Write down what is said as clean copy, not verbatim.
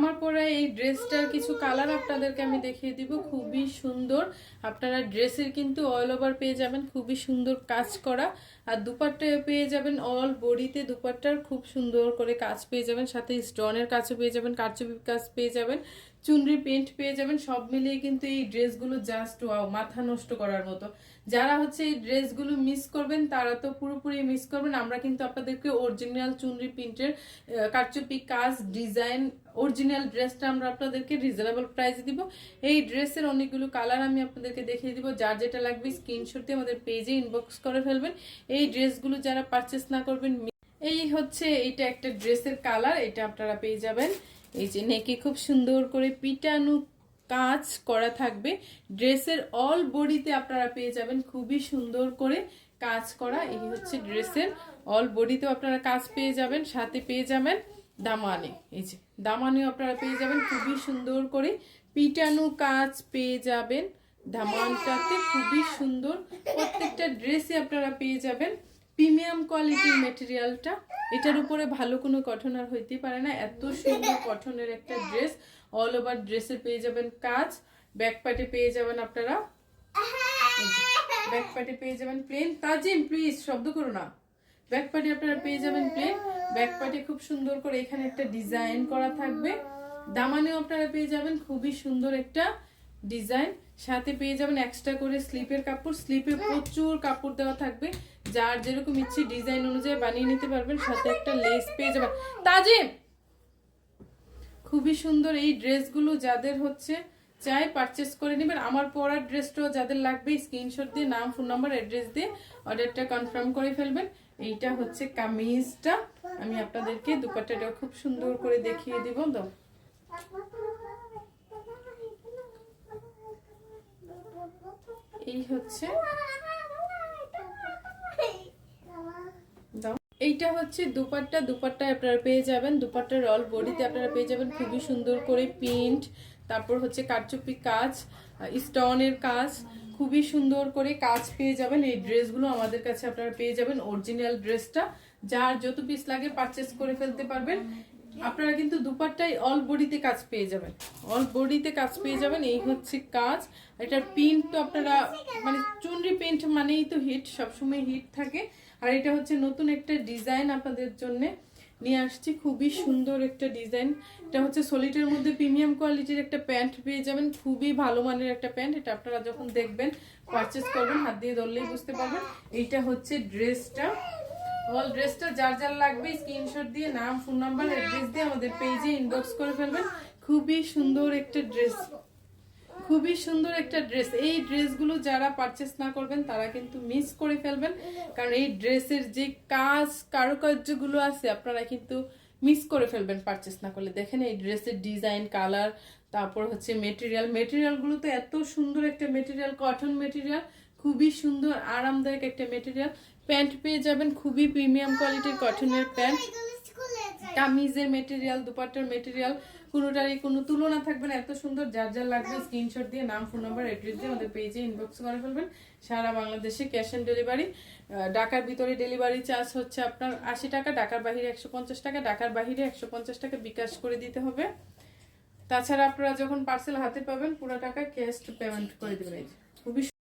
আমার পরা এই ড্রেসটার কিছু কালার আপনাদেরকে আমি দেখিয়ে দিব, খুবই সুন্দর। আপনারা ড্রেসের কিন্তু অল ওভার পেয়ে যাবেন খুবই সুন্দর কাজ করা, আর দুপাট্টা পেয়ে যাবেন অল বডিতে, দুপাট্টার খুব সুন্দর করে কাজ পেয়ে যাবেন, সাথে স্টোনের কাজও পেয়ে যাবেন, কারচুপি কাজ পেয়ে যাবেন, চুনরি প্রিন্ট পেয়ে যাবেন। সব মিলিয়ে কিন্তু এই ড্রেসগুলো জাস্ট ওয়াও, মাথা নষ্ট করার মতো। যারা হচ্ছে এই ড্রেসগুলো মিস করবেন তারা তো পুরোপুরি মিস করবেন। আমরা কিন্তু আপনাদেরকে অরিজিনাল চুনরি প্রিন্টের কারচুপি কাজ ডিজাইন অরিজিনাল ড্রেসটা আমরা আপনাদেরকে রিজনেবল প্রাইসে দিব। এই ড্রেসের অনেকগুলো কালার আমি আপনাদেরকে দেখিয়ে দিব। যার যেটা লাগবে স্ক্রিনশট দিয়ে আমাদের পেজে ইনবক্স করে ফেলবেন। এই ড্রেসগুলো যারা পারচেস না করবেন, এই হচ্ছে এইটা একটা ড্রেসের কালার, এটা আপনারা পেয়ে যাবেন। এই যে নেকে খুব সুন্দর করে পিটানো কাজ করা থাকবে, ড্রেসের অল বডিতে আপনারা পেয়ে যাবেন খুবই সুন্দর করে কাজ করা। এই হচ্ছে ড্রেসের অল বডিতেও আপনারা কাজ পেয়ে যাবেন, সাথে পেয়ে যাবেন দামানে। এই যে দামানেও আপনারা পেয়ে যাবেন খুবই সুন্দর করে পিটানো কাজ পেয়ে যাবেন, দামানটাতে খুবই সুন্দর। প্রত্যেকটা ড্রেসে আপনারা পেয়ে যাবেন প্রিমিয়াম কোয়ালিটির মেটেরিয়ালটা। এটার উপরে ভালো কোনো কটন আর হইতে পারে না, এত সুন্দর কটনের একটা ড্রেস। অল ওভার ড্রেসে পেয়ে যাবেন কাজ, ব্যাক পার্টে পেয়ে যাবেন আপনারা, ব্যাক পার্টে পেয়ে যাবেন প্লেন। তাজিম প্লিজ শব্দ করো না। ব্যাক পার্টে আপনারা পেয়ে যাবেন প্লেন, ব্যাক পার্টে খুব সুন্দর করে এখানে একটা ডিজাইন করা থাকবে। দামানেও আপনারা পেয়ে যাবেন খুবই সুন্দর একটা ডিজাইন, সাথে পেয়ে যাবেন এক্সট্রা করে স্লিপের কাপড়, স্লিপে প্রচুর কাপড় দেওয়া থাকবে, যার যেরকম ইচ্ছে ডিজাইন অনুযায়ী বানিয়ে নিতে পারবেন। সাথে একটা লেস পেয়ে যাবেন। তাজিম খুবই সুন্দর এই ড্রেসগুলো যাদের হচ্ছে চাই পারচেস করে নেবেন। আমার পরার ড্রেসটাও যাদের লাগবে স্ক্রিনশট দিয়ে নাম, ফোন নাম্বার, অ্যাড্রেস দিয়ে অর্ডারটা কনফার্ম করে ফেলবেন। এইটা হচ্ছে কামিজটা, আমি আপনাদেরকে দুপাট্টাটা খুব সুন্দর করে দেখিয়ে দিব। দাও এই হচ্ছে, দাও এইটা হচ্ছে দুপাট্টা, দুপাট্টা আপনারা পেয়ে যাবেন, দুপাট্টার অল বডিতে আপনারা পেয়ে যাবেন খুবই সুন্দর করে প্রিন্ট, তারপর হচ্ছে কারচুপি কাজ, স্টোনের কাজ, খুবই সুন্দর করে কাজ পেয়ে যাবেন। এই ড্রেসগুলো আমাদের কাছে আপনারা পেয়ে যাবেন অরিজিনাল ড্রেসটা, যার যত পিস লাগে পারচেস করে ফেলতে পারবেন। আপনারা কিন্তু দুপাট্টায় অল বডিতে কাজ পেয়ে যাবেন, অল বডিতে কাজ পেয়ে যাবেন। এই হচ্ছে কাজ, এটার প্রিন্ট তো আপনারা মানে চুনরি প্রিন্ট মানেই তো হিট, সবসময় হিট থাকে। আর এটা হচ্ছে নতুন একটা ডিজাইন আপনাদের জন্য নিয়ে আসছি, খুবই সুন্দর একটা ডিজাইন। এটা হচ্ছে সলিটের মধ্যে প্রিমিয়াম কোয়ালিটির একটা প্যান্ট পেয়ে যাবেন, খুবই ভালো মানের একটা প্যান্ট। এটা আপনারা যখন দেখবেন পারচেস করবেন হাত দিয়ে ধরলেই বুঝতে পারবেন। এইটা হচ্ছে ড্রেসটা, অল ড্রেসটা যার যার লাগবে স্ক্রিনশট দিয়ে নাম, ফোন নাম্বার, অ্যাড্রেস দিয়ে আমাদের পেজে ইনবক্স করে ফেলবেন। খুবই সুন্দর একটা ড্রেস, খুবই সুন্দর একটা ড্রেস। এই ড্রেসগুলো যারা পারচেস না করবেন তারা কিন্তু মিস করে ফেলবেন, কারণ এই ড্রেসের যে কাজ কারুকার্যগুলো আছে আপনারা কিন্তু মিস করে ফেলবেন পারচেস না করলে। দেখেন এই ড্রেসের ডিজাইন, কালার, তারপর হচ্ছে মেটেরিয়াল, মেটেরিয়ালগুলো তো এত সুন্দর একটা মেটেরিয়াল, কটন মেটেরিয়াল, খুবই সুন্দর আরামদায়ক একটা মেটেরিয়াল। প্যান্ট পেয়ে যাবেন খুবই প্রিমিয়াম কোয়ালিটির কটনের প্যান্ট, কামিজের মেটেরিয়াল, দুপাট্টার মেটেরিয়াল, কোনোটারই কোনো তুলনা থাকবে না, এত সুন্দর। যার যার লাগবে স্ক্রিনশট দিয়ে নাম, ফোন নাম্বার, অ্যাড্রেস দিয়ে আমাদের পেজে ইনবক্স করে ফেলবেন। সারা বাংলাদেশে ক্যাশ অন ডেলিভারি। ঢাকার ভিতরে ডেলিভারি চার্জ হচ্ছে আপনার 80 টাকা, ঢাকার বাইরে 150 টাকা, ঢাকার বাইরে 150 টাকা বিকাশ করে দিতে হবে। তাছাড়া আপনারা যখন পার্সেল হাতে পাবেন পুরো টাকা ক্যাশ পেমেন্ট করে দেবেন। খুবই